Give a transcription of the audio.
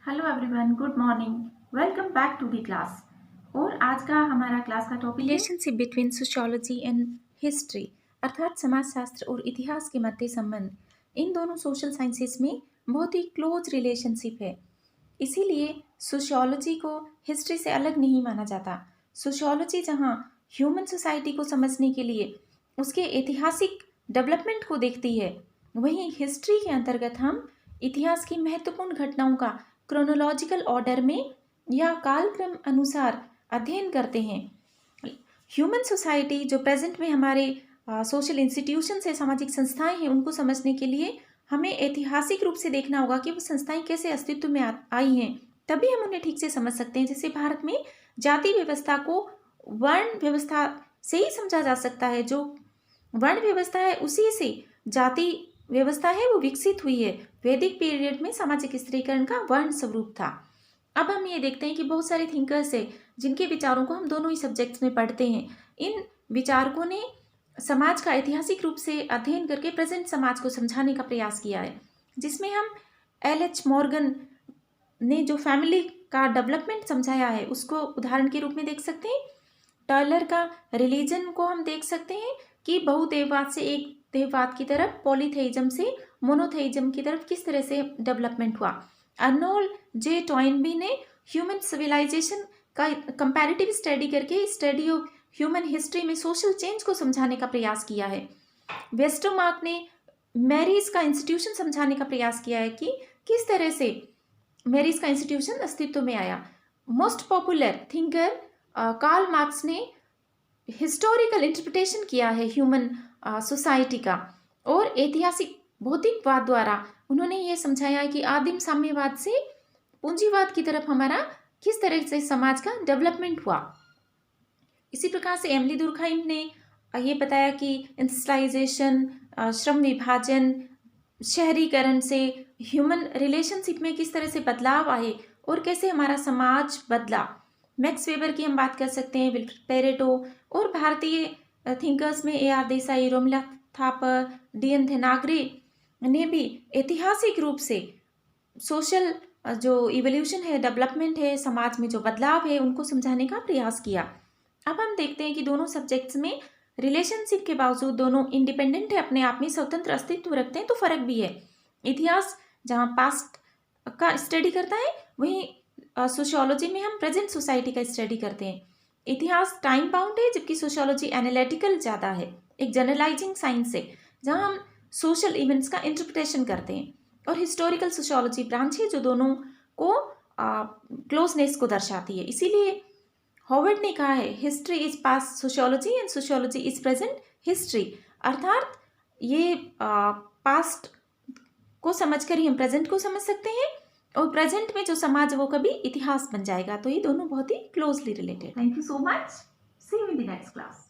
Hello everyone, good morning. Welcome back to the class. और आज का हमारा क्लास का टॉपिक है relationship between sociology and history, अर्थात समाजशास्त्र और इतिहास के मध्य संबंध। इन दोनों सोशल साइंसेस में बहुत ही क्लोज रिलेशनशिप है, इसीलिए सोशियोलॉजी को हिस्ट्री से अलग नहीं माना जाता। सोशियोलॉजी जहाँ ह्यूमन सोसाइटी को समझने के लिए उसके ऐतिहासिक डेवलपमेंट को देखती है, वहीं हिस्ट्री के अंतर्गत हम इतिहास की महत्वपूर्ण घटनाओं का क्रोनोलॉजिकल ऑर्डर में या कालक्रम अनुसार अध्ययन करते हैं। ह्यूमन सोसाइटी जो प्रेजेंट में हमारे सोशल इंस्टीट्यूशन है, सामाजिक संस्थाएं हैं, उनको समझने के लिए हमें ऐतिहासिक रूप से देखना होगा कि वो संस्थाएं कैसे अस्तित्व में आई हैं, तभी हम उन्हें ठीक से समझ सकते हैं। जैसे भारत में जाति व्यवस्था को वर्ण व्यवस्था से ही समझा जा सकता है। जो वर्ण व्यवस्था है उसी से जाति व्यवस्था है वो विकसित हुई है। वैदिक पीरियड में सामाजिक स्त्रीकरण का वर्ण स्वरूप था। अब हम ये देखते हैं कि बहुत सारे थिंकर्स है जिनके विचारों को हम दोनों ही सब्जेक्ट्स में पढ़ते हैं। इन विचारकों ने समाज का ऐतिहासिक रूप से अध्ययन करके प्रेजेंट समाज को समझाने का प्रयास किया है, जिसमें हम एल.एच. मॉर्गन ने जो फैमिली का डेवलपमेंट समझाया है उसको उदाहरण के रूप में देख सकते हैं। टॉयलर का रिलीजन को हम देख सकते हैं कि बहुदेववाद से एक देववाद की तरफ, पॉलीथेइज्म से मोनोथेइज्म की तरफ किस तरह से डेवलपमेंट हुआ। अर्नोल्ड जे टॉयनबी ने ह्यूमन सिविलाइजेशन का कंपैरेटिव स्टडी करके स्टडी ऑफ ह्यूमन हिस्ट्री में सोशल चेंज को समझाने का प्रयास किया है। वेस्टरमार्क ने मैरीज का इंस्टीट्यूशन समझाने का प्रयास किया है कि किस तरह से मैरीज का इंस्टीट्यूशन अस्तित्व में आया। Most popular thinker Karl Marx ने हिस्टोरिकल इंटरप्रिटेशन किया है ह्यूमन सोसाइटी का, और ऐतिहासिक भौतिकवाद द्वारा उन्होंने ये समझाया है कि आदिम साम्यवाद से पूंजीवाद की तरफ हमारा किस तरह से समाज का डेवलपमेंट हुआ। इसी प्रकार से एमिली दुर्खाइम ने ये बताया कि इंडस्ट्रियलाइजेशन, श्रम विभाजन, शहरीकरण से ह्यूमन रिलेशनशिप में किस तरह से बदलाव आए और कैसे हमारा समाज बदला। मैक्स वेबर की हम बात कर सकते हैं, विल्फ्रेड पेरेटो, और भारतीय थिंकर्स में ए.आर. देसाई, रोमिला थापर, डी.एन. थेनागरे ने भी ऐतिहासिक रूप से सोशल जो इवोल्यूशन है, डेवलपमेंट है, समाज में जो बदलाव है, उनको समझाने का प्रयास किया। अब हम देखते हैं कि दोनों सब्जेक्ट्स में रिलेशनशिप के बावजूद दोनों इंडिपेंडेंट है, अपने आप में स्वतंत्र अस्तित्व रखते हैं, तो फर्क भी है। इतिहास जहाँ पास्ट का स्टडी करता है, वहीं सोशियोलॉजी में हम प्रेजेंट सोसाइटी का स्टडी करते हैं। इतिहास टाइम बाउंड है, जबकि सोशियोलॉजी एनालिटिकल ज़्यादा है, एक जनरलाइजिंग साइंस है जहाँ हम सोशल इवेंट्स का इंटरप्रिटेशन करते हैं। और हिस्टोरिकल सोशियोलॉजी ब्रांच है जो दोनों को क्लोजनेस को दर्शाती है। इसीलिए हॉवर्ड ने कहा है, history is past sociology and sociology is present history. अर्थात ये पास्ट को समझकर ही हम प्रेजेंट को समझ सकते हैं, और प्रेजेंट में जो समाज वो कभी इतिहास बन जाएगा। तो ये दोनों बहुत ही closely related. Thank you so much. See you in the next class.